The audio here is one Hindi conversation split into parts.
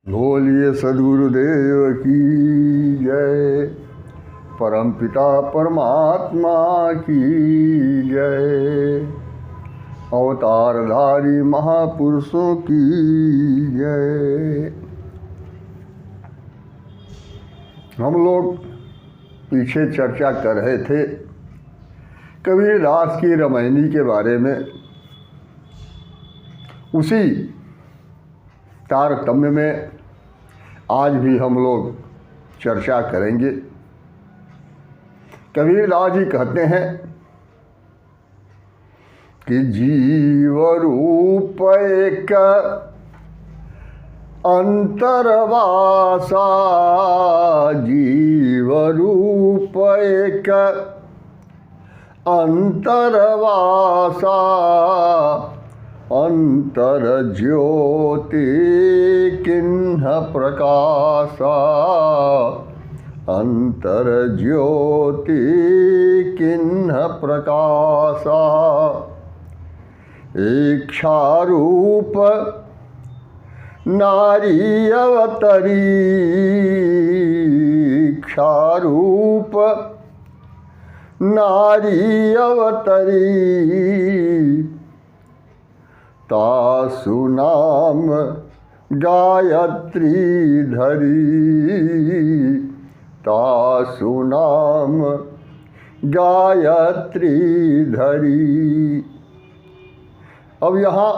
बोलिए सद्गुरुदेव की जय। परमपिता परमात्मा की जय। अवतारधारी महापुरुषों की जय। हम लोग पीछे चर्चा कर रहे थे कबीरदास की रामायणी के बारे में। उसी तारतम्य में आज भी हम लोग चर्चा करेंगे। कबीरदास जी कहते हैं कि जीव रूप एक अंतरवासा, जीव रूप एक अंतरवासा, अंतर ज्योति किन्ह प्रकाशा, अंतर ज्योति किन्ह प्रकाशा। इच्छारूप नारी अवतरी, इच्छारूप नारी अवतरी, तासु नाम गायत्री धरी, तासु नाम गायत्री धरी। अब यहाँ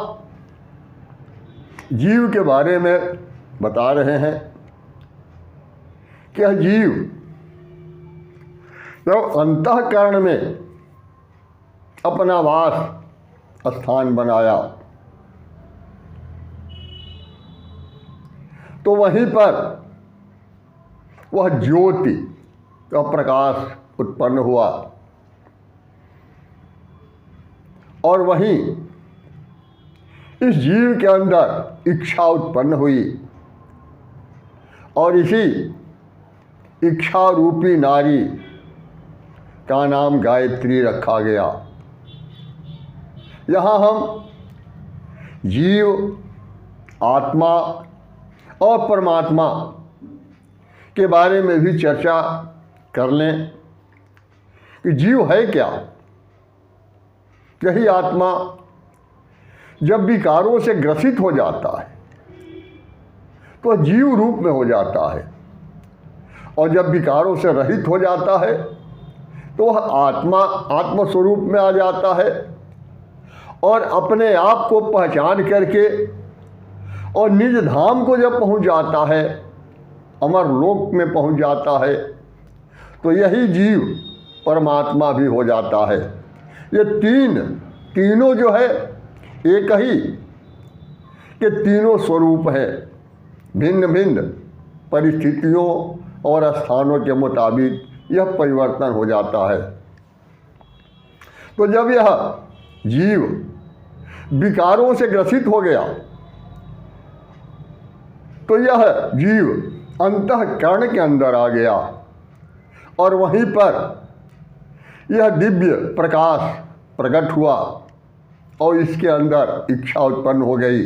जीव के बारे में बता रहे हैं कि यह जीव जब अंतःकरण में अपना वास स्थान बनाया तो वहीं पर वह ज्योति का प्रकाश उत्पन्न हुआ और वहीं इस जीव के अंदर इच्छा उत्पन्न हुई और इसी इच्छा रूपी नारी का नाम गायत्री रखा गया। यहाँ हम जीव, आत्मा और परमात्मा के बारे में भी चर्चा कर लें कि जीव है क्या। यही आत्मा जब विकारों से ग्रसित हो जाता है तो जीव रूप में हो जाता है और जब विकारों से रहित हो जाता है तो वह आत्मा आत्मस्वरूप में आ जाता है और अपने आप को पहचान करके और निज धाम को जब पहुंच जाता है, अमर लोक में पहुंच जाता है, तो यही जीव परमात्मा भी हो जाता है। ये तीनों जो है एक ही के तीनों स्वरूप है, भिन्न भिन्न परिस्थितियों और स्थानों के मुताबिक यह परिवर्तन हो जाता है। तो जब यह जीव विकारों से ग्रसित हो गया तो यह जीव अंतःकरण के अंदर आ गया और वहीं पर यह दिव्य प्रकाश प्रकट हुआ और इसके अंदर इच्छा उत्पन्न हो गई।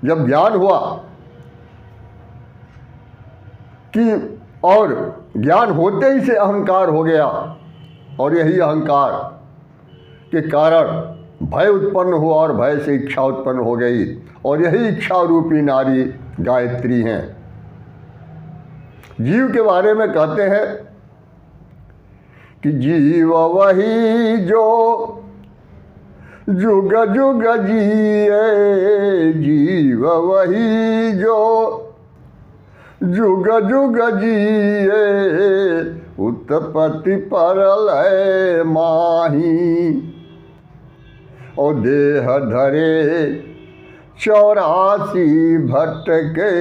जब ज्ञान हुआ कि और ज्ञान होते ही से अहंकार हो गया और यही अहंकार के कारण भय उत्पन्न हुआ और भय से इच्छा उत्पन्न हो गई और यही इच्छा रूपी नारी गायत्री हैं। जीव के बारे में कहते हैं कि जीव वही जो जुग जुग जिए, जीव वही जो जुग जुग जिए, उत्पत्ति परलय माही, और देह धरे 84 भटके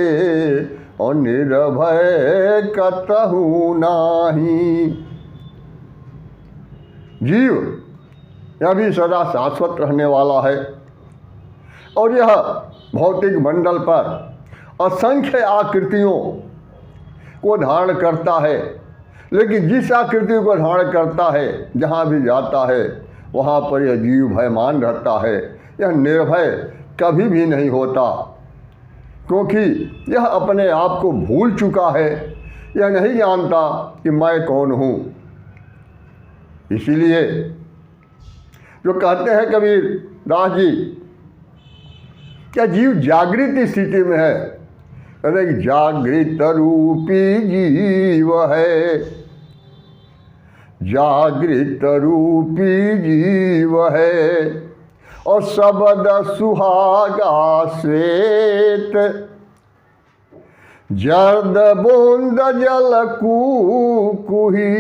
और निर्भय कतहु नाही। जीव यह भी सदा शाश्वत रहने वाला है और यह भौतिक मंडल पर असंख्य आकृतियों को धारण करता है, लेकिन जिस आकृति को धारण करता है जहाँ भी जाता है वहाँ पर यह जीव भयमान रहता है। यह निर्भय कभी भी नहीं होता क्योंकि यह अपने आप को भूल चुका है, यह नहीं जानता कि मैं कौन हूँ। इसीलिए जो कहते हैं कबीर दास जी, क्या जीव जागृत स्थिति में है। अरे जागृत रूपी जीव है, जागृत रूपी जीव है, और शब्द सुहागा श्वेत, जर्द बूंद जल कुही,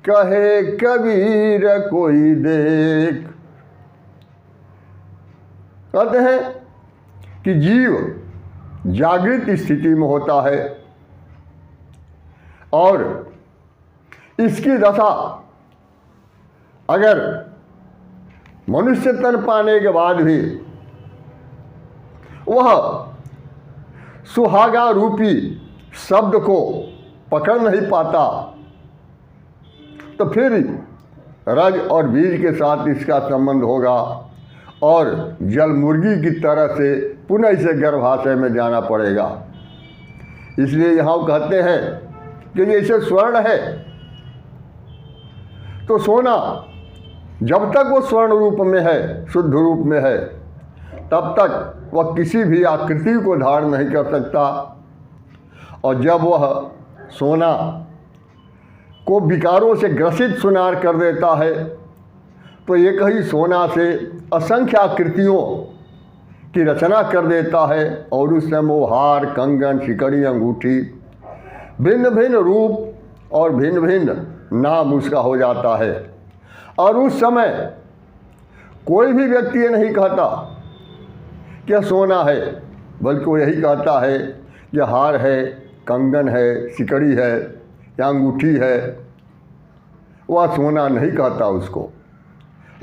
कहे कबीर कोई देख। कहते हैं कि जीव जागृत स्थिति में होता है और इसकी दशा अगर मनुष्य तन पाने के बाद भी वह सुहागा रूपी शब्द को पकड़ नहीं पाता, तो फिर रज और बीज के साथ इसका संबंध होगा और जल मुर्गी की तरह से पुनः इसे गर्भाशय में जाना पड़ेगा। इसलिए यहाँ कहते हैं कि जैसे स्वर्ण है तो सोना जब तक वो स्वर्ण रूप में है, शुद्ध रूप में है, तब तक वह किसी भी आकृति को धारण नहीं कर सकता। और जब वह सोना को विकारों से ग्रसित सुनार कर देता है तो एक ही सोना से असंख्य आकृतियों की रचना कर देता है और उस समय वो हार, कंगन, सिकड़ी, अंगूठी, भिन्न भिन्न रूप और भिन्न भिन्न नाम उसका हो जाता है। और उस समय कोई भी व्यक्ति ये नहीं कहता कि यह सोना है, बल्कि वो यही कहता है कि हार है, कंगन है, सिकड़ी है या अंगूठी है। वह सोना नहीं कहता उसको।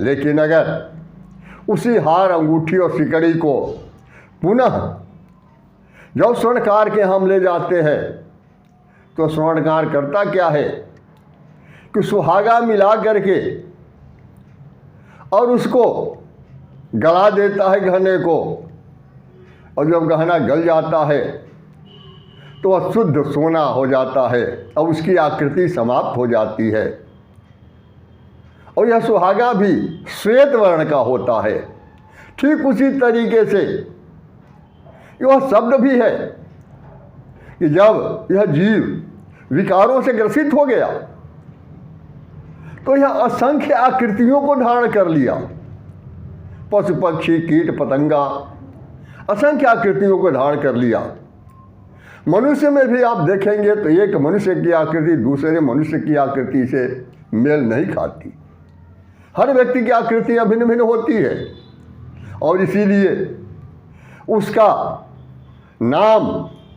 लेकिन अगर उसी हार, अंगूठी और सिकड़ी को पुनः जब स्वर्णकार के हम ले जाते हैं तो स्वर्णकार करता क्या है कि सुहागा मिला करके और उसको गला देता है गहने को, और जब गहना गल जाता है तो वह शुद्ध सोना हो जाता है और उसकी आकृति समाप्त हो जाती है। और यह सुहागा भी श्वेत वर्ण का होता है। ठीक उसी तरीके से यह शब्द भी है कि जब यह जीव विकारों से ग्रसित हो गया तो यह असंख्य आकृतियों को धारण कर लिया। पशु, पक्षी, कीट, पतंगा, असंख्य आकृतियों को धारण कर लिया। मनुष्य में भी आप देखेंगे तो एक मनुष्य की आकृति दूसरे मनुष्य की आकृति से मेल नहीं खाती। हर व्यक्ति की आकृतियाँ भिन्न भिन्न होती है और इसीलिए उसका नाम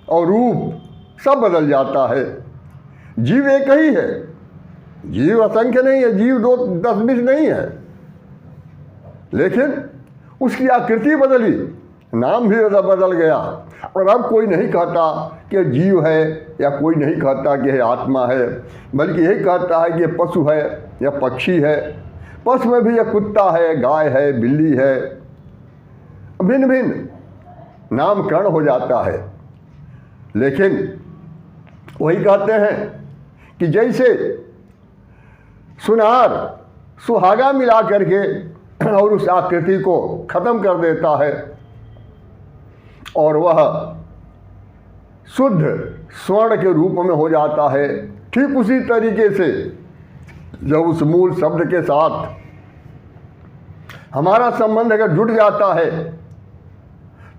और रूप सब बदल जाता है। जीव एक ही है, जीव असंख्य नहीं है, जीव 2, 10, 20 नहीं है, लेकिन उसकी आकृति बदली, नाम भी बदल गया। और अब कोई नहीं कहता कि जीव है या कोई नहीं कहता कि यह आत्मा है, बल्कि यही कहता है कि यह पशु है या पक्षी है। पशु में भी यह कुत्ता है, गाय है, बिल्ली है, भिन्न भिन्न नामकरण हो जाता है। लेकिन वही कहते हैं कि जैसे सुनार सुहागा मिला करके और उस आकृति को खत्म कर देता है और वह शुद्ध स्वर्ण के रूप में हो जाता है, ठीक उसी तरीके से जब उस मूल शब्द के साथ हमारा संबंध अगर जुड़ जाता है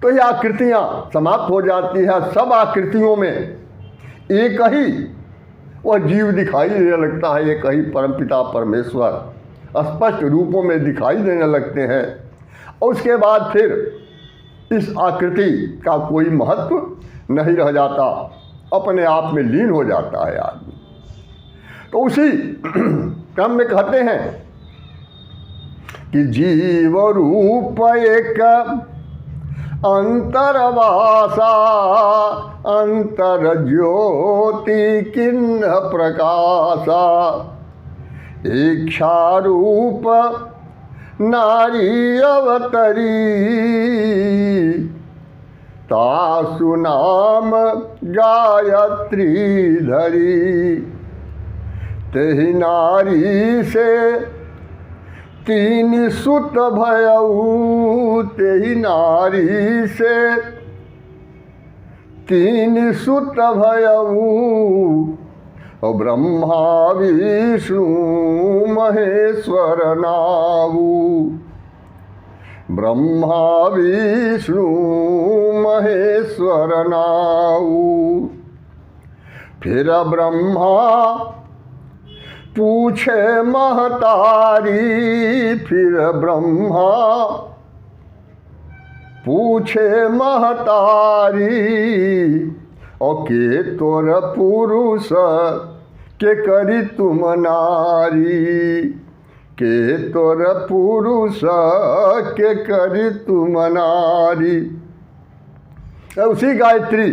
तो ये आकृतियाँ समाप्त हो जाती हैं। सब आकृतियों में एक ही वह जीव दिखाई देने लगता है, एक ही परमपिता परमेश्वर स्पष्ट रूपों में दिखाई देने लगते हैं। और उसके बाद फिर इस आकृति का कोई महत्व नहीं रह जाता, अपने आप में लीन हो जाता है आदमी। तो उसी क्रम में कहते हैं कि जीव रूप एक अंतरवासा, अंतर ज्योति किन्ह प्रकाशा, इच्छा रूप नारी अवतरी, तासु नाम गायत्री धरी। तेहि नारी से तीन सुत भयऊ, तेहि नारी से तीन सुत भयऊ। और ब्रह्मा विष्णु महेश्वर नाऊ, ब्रह्मा विष्णु महेश्वर नाऊ। फिर ब्रह्मा पूछे महतारी, फिर ब्रह्मा पूछे महतारी। और के तोर पुरुष के करी तुम नारी, के तोर पुरुष के करी तुम नारी। उसी गायत्री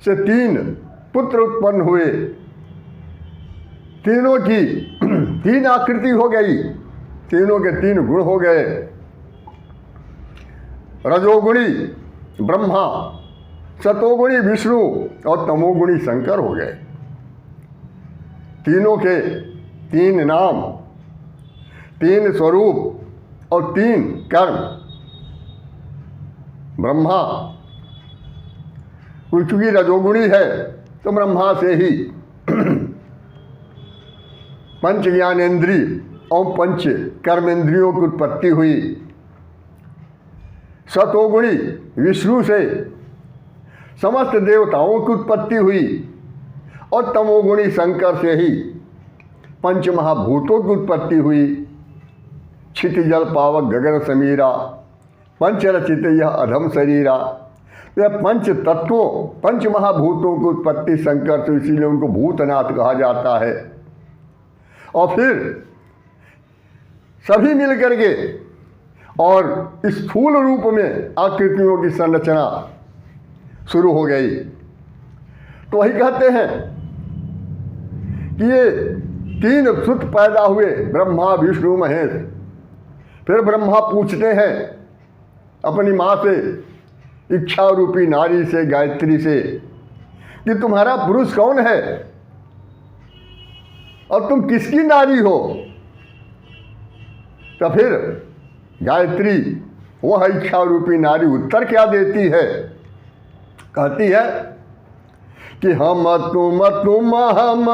से तीन पुत्र उत्पन्न हुए, तीनों की तीन आकृति हो गई, तीनों के तीन गुण हो गए। रजोगुणी ब्रह्मा, सतोगुणी विष्णु और तमोगुणी शंकर हो गए। तीनों के तीन नाम, तीन स्वरूप और तीन कर्म। ब्रह्मा चूंकि रजोगुणी है तो ब्रह्मा से ही पंच ज्ञानेन्द्रिय और पंच कर्मेंद्रियों की उत्पत्ति हुई। सतोगुणी विष्णु से समस्त देवताओं की उत्पत्ति हुई और तमोगुणी शंकर से ही पंच महाभूतों की उत्पत्ति हुई। क्षितिजल पावक गगन समीरा, पंचरचित यह अधम शरीरा। यह पंच तत्वों, पंच महाभूतों की उत्पत्ति शंकर से, इसीलिए उनको भूतनाथ कहा जाता है। और फिर सभी मिलकर के और स्थूल रूप में आकृतियों की संरचना शुरू हो गई। तो वही कहते हैं कि ये तीन सुत पैदा हुए, ब्रह्मा विष्णु महेश। फिर ब्रह्मा पूछते हैं अपनी माँ से, इच्छा रूपी नारी से, गायत्री से, कि तुम्हारा पुरुष कौन है और तुम किसकी नारी हो। तो फिर गायत्री वह इच्छा रूपी नारी उत्तर क्या देती है, कहती है कि हम तुम हम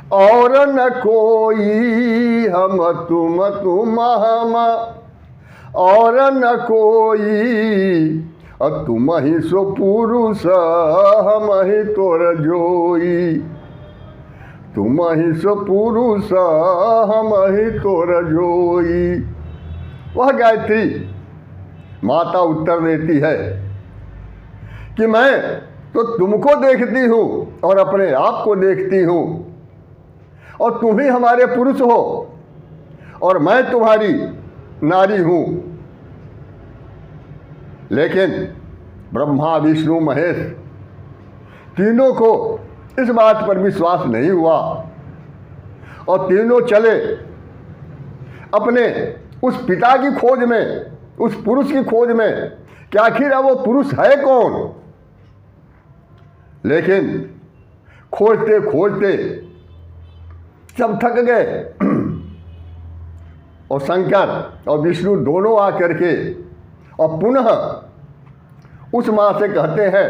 और न कोई, हम तुम हम और न कोई। और तुम ही सो पुरुष हम ही तोर जोई, तुम ही सो पुरुष हम ही तोर जोई। वह गायत्री माता उत्तर देती है कि मैं तो तुमको देखती हूँ और अपने आप को देखती हूँ, और तुम ही हमारे पुरुष हो और मैं तुम्हारी नारी हूँ। लेकिन ब्रह्मा विष्णु महेश तीनों को इस बात पर विश्वास नहीं हुआ और तीनों चले अपने उस पिता की खोज में, उस पुरुष की खोज में कि आखिर वो पुरुष है कौन। लेकिन खोजते खोजते सब थक गए और शंकर और विष्णु दोनों आकर के और पुनः उस माँ से कहते हैं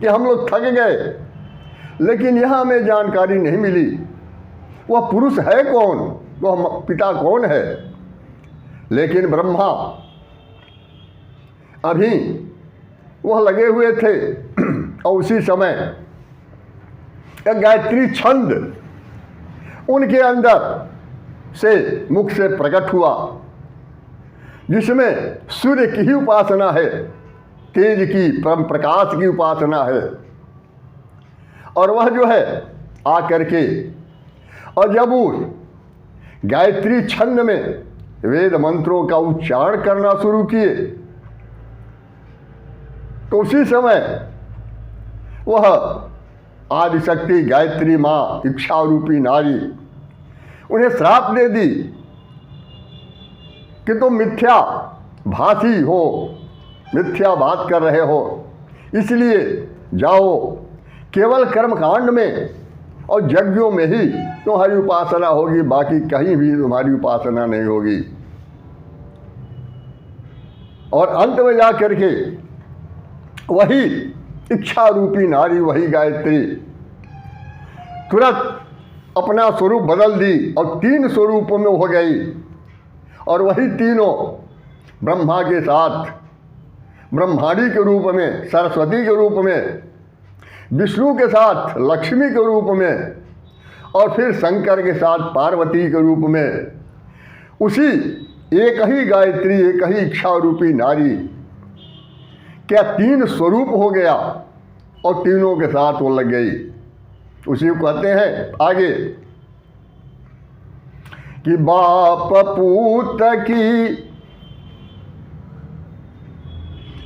कि हम लोग थक गए, लेकिन यहाँ हमें जानकारी नहीं मिली वह पुरुष है कौन, वह पिता कौन है। लेकिन ब्रह्मा अभी वह लगे हुए थे और उसी समय एक गायत्री छंद उनके अंदर से मुख से प्रकट हुआ, जिसमें सूर्य की ही उपासना है, तेज की, परम प्रकाश की उपासना है। और वह जो है आकर के और जब उस गायत्री छंद में वेद मंत्रों का उच्चारण करना शुरू किए तो उसी समय वह आदिशक्ति गायत्री माँ, इच्छा रूपी नारी, उन्हें श्राप दे दी कि तुम मिथ्या भाषी हो, मिथ्या बात कर रहे हो। इसलिए जाओ, केवल कर्मकांड में और यज्ञों में ही तुम्हारी उपासना होगी, बाकी कहीं भी तुम्हारी उपासना नहीं होगी। और अंत में जा करके वही इच्छा रूपी नारी, वही गायत्री तुरंत अपना स्वरूप बदल दी और 3 स्वरूपों में हो गई। और वही तीनों ब्रह्मा के साथ ब्रह्माणी के रूप में, सरस्वती के रूप में, विष्णु के साथ लक्ष्मी के रूप में, और फिर शंकर के साथ पार्वती के रूप में, उसी एक ही गायत्री, एक ही इच्छा रूपी नारी क्या 3 स्वरूप हो गया और तीनों के साथ वो लग गई। उसी को कहते हैं आगे कि बाप पूत की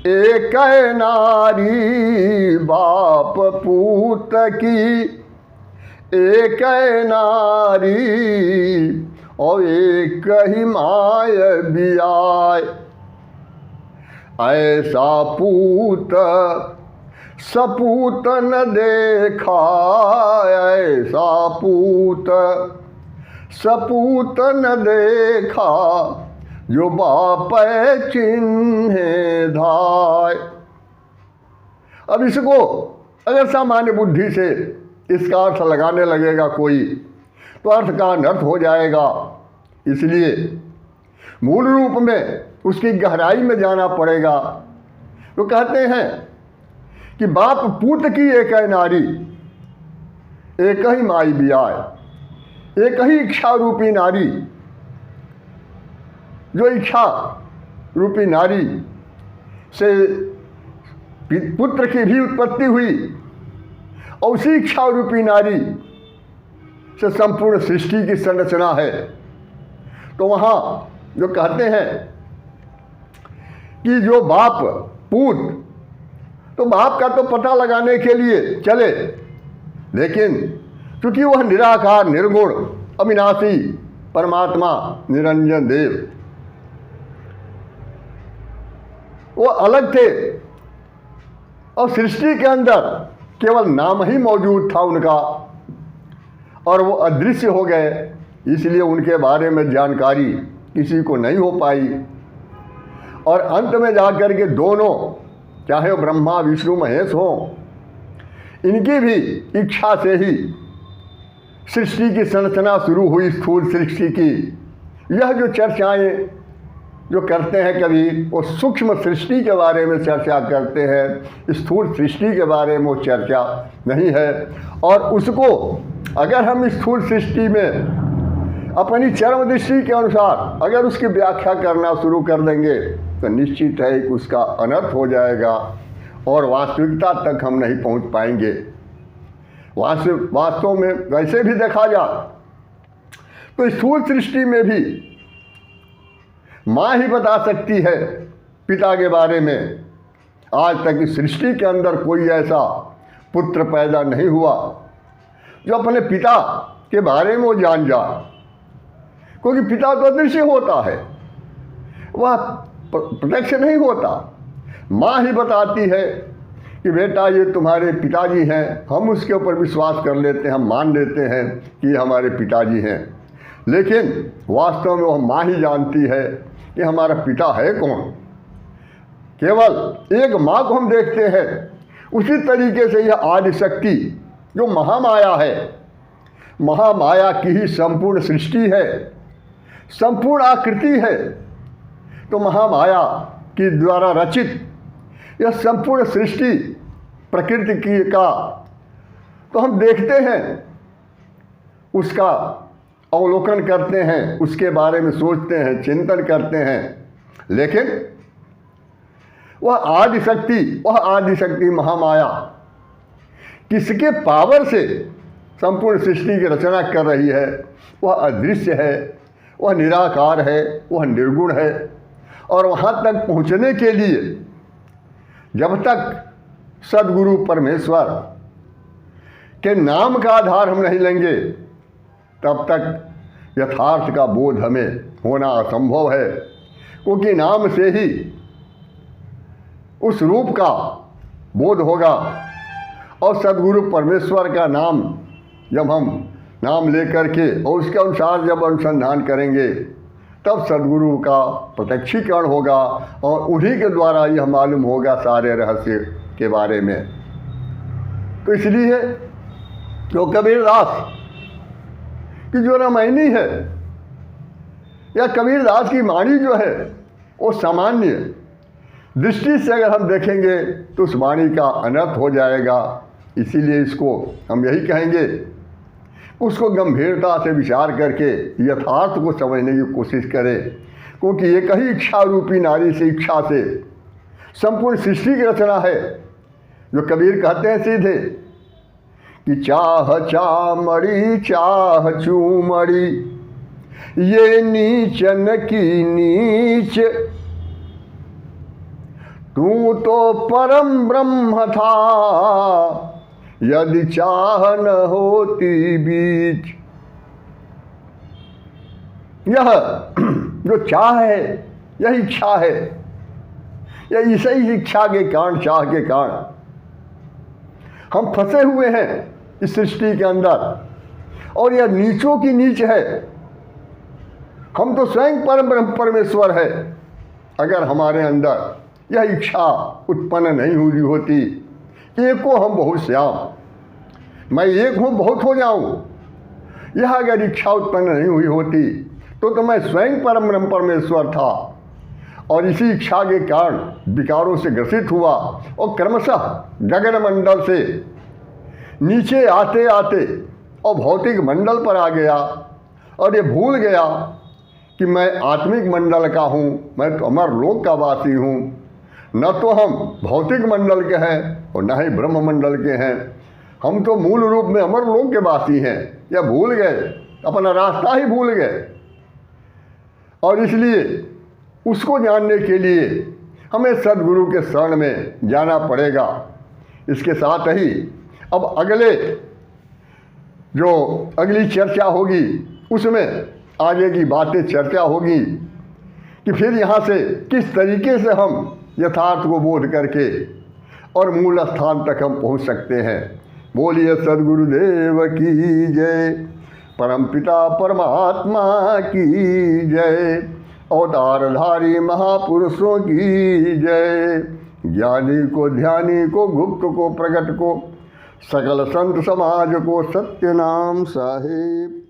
एक नारी, बाप पूत की एक नारी, और एक ही माय बियाय। ऐसा पूत सपूत न देखा, ऐसा पूत सपूत न देखा, जो बाप चिन्हे धाय। अब इसको अगर सामान्य बुद्धि से इसका अर्थ लगाने लगेगा कोई, तो अर्थ का अनर्थ हो जाएगा। इसलिए मूल रूप में उसकी गहराई में जाना पड़ेगा। तो कहते हैं कि बाप पूत की एक है नारी, एक ही माई बियाय, एक ही इच्छा रूपी नारी, जो इच्छा रूपी नारी से पुत्र की भी उत्पत्ति हुई, और उसी इच्छा रूपी नारी से संपूर्ण सृष्टि की संरचना है। तो वहाँ जो कहते हैं कि जो बाप पूत, तो बाप का तो पता लगाने के लिए चले, लेकिन क्योंकि वह निराकार, निर्गुण, अविनाशी परमात्मा निरंजन देव, वो अलग थे और सृष्टि के अंदर केवल नाम ही मौजूद था उनका, और वो अदृश्य हो गए। इसलिए उनके बारे में जानकारी किसी को नहीं हो पाई। और अंत में जाकर के दोनों, चाहे वो ब्रह्मा विष्णु महेश हों, इनकी भी इच्छा से ही सृष्टि की संरचना शुरू हुई, स्थूल सृष्टि की। यह जो चर्चाएं जो करते हैं, कभी वो सूक्ष्म सृष्टि के बारे में चर्चा करते हैं, स्थूल सृष्टि के बारे में वो चर्चा नहीं है। और उसको अगर हम स्थूल सृष्टि में अपनी चरम दृष्टि के अनुसार अगर उसकी व्याख्या करना शुरू कर देंगे, तो निश्चित है कि उसका अनर्थ हो जाएगा और वास्तविकता तक हम नहीं पहुंच पाएंगे। वास्तव में वैसे भी देखा जाए तो स्थूल सृष्टि में भी माँ ही बता सकती है पिता के बारे में। आज तक इस सृष्टि के अंदर कोई ऐसा पुत्र पैदा नहीं हुआ जो अपने पिता के बारे में वो जान जाए, क्योंकि पिता तो अदृश्य होता है, वह प्रत्यक्ष नहीं होता। माँ ही बताती है कि बेटा ये तुम्हारे पिताजी हैं, हम उसके ऊपर विश्वास कर लेते हैं, हम मान लेते हैं कि ये हमारे पिताजी हैं। लेकिन वास्तव में वह माँ ही जानती है कि हमारा पिता है कौन। केवल एक माँ को हम देखते हैं। उसी तरीके से यह आदि शक्ति जो महामाया है, महामाया की ही संपूर्ण सृष्टि है, संपूर्ण आकृति है। तो महामाया के द्वारा रचित यह संपूर्ण सृष्टि प्रकृति की का तो हम देखते हैं, उसका अवलोकन करते हैं, उसके बारे में सोचते हैं, चिंतन करते हैं। लेकिन वह आदि शक्ति महामाया किसके पावर से संपूर्ण सृष्टि की रचना कर रही है? वह अदृश्य है, वह निराकार है, वह निर्गुण है। और वहाँ तक पहुँचने के लिए जब तक सद्गुरु परमेश्वर के नाम का आधार हम नहीं लेंगे, तब तक यथार्थ का बोध हमें होना असंभव है। क्योंकि नाम से ही उस रूप का बोध होगा और सद्गुरु परमेश्वर का नाम जब हम नाम लेकर के और उसके अनुसार जब अनुसंधान करेंगे तब सद्गुरु का प्रत्यक्षीकरण होगा और उन्हीं के द्वारा यह मालूम होगा सारे रहस्य के बारे में। तो इसलिए जो कबीरदास की जो रामायणी है या कबीरदास की वाणी जो है वो सामान्य दृष्टि से अगर हम देखेंगे तो उस वाणी का अनर्थ हो जाएगा। इसीलिए इसको हम यही कहेंगे, उसको गंभीरता से विचार करके यथार्थ को समझने की कोशिश करें, क्योंकि एक ही इच्छा रूपी नारी से इच्छा से संपूर्ण सृष्टि की रचना है। जो कबीर कहते हैं सीधे कि चाह चामड़ी चाह चूमड़ी ये नीचन की नीच, तू तो परम ब्रह्म था यदि चाह न होती बीच। यह जो चाह है यही इच्छा है, यह इसी इच्छा के कारण, चाह के कारण हम फंसे हुए हैं इस सृष्टि के अंदर और यह नीचों की नीच है। हम तो स्वयं परम ब्रह्म परमेश्वर है। अगर हमारे अंदर यह इच्छा उत्पन्न नहीं हुई होती, एको हम बहुत श्याम, मैं एक हूँ बहुत हो जाऊँ, यह अगर इच्छा उत्पन्न नहीं हुई होती तो मैं स्वयं परम ब्रह्म परमेश्वर था और इसी इच्छा के कारण विकारों से ग्रसित हुआ और क्रमशः गगन मंडल से नीचे आते आते और भौतिक मंडल पर आ गया और ये भूल गया कि मैं आत्मिक मंडल का हूँ, मैं तो अमर लोक का वासी हूँ। न तो हम भौतिक मंडल के हैं और न ही ब्रह्म मंडल के हैं, हम तो मूल रूप में अमर लोक के वासी हैं। या भूल गए, अपना रास्ता ही भूल गए। और इसलिए उसको जानने के लिए हमें सद्गुरु के शरण में जाना पड़ेगा। इसके साथ ही अब अगली चर्चा होगी, उसमें आगे की बातें चर्चा होगी कि फिर यहाँ से किस तरीके से हम यथार्थ को बोध करके और मूल स्थान तक हम पहुँच सकते हैं। बोलिए सद्गुरुदेव की जय, परमपिता परमात्मा की जय, अवतारधारी महापुरुषों की जय। ज्ञानी को, ध्यानी को, गुप्त को, प्रकट को, सकल संत समाज को सत्य नाम साहिब।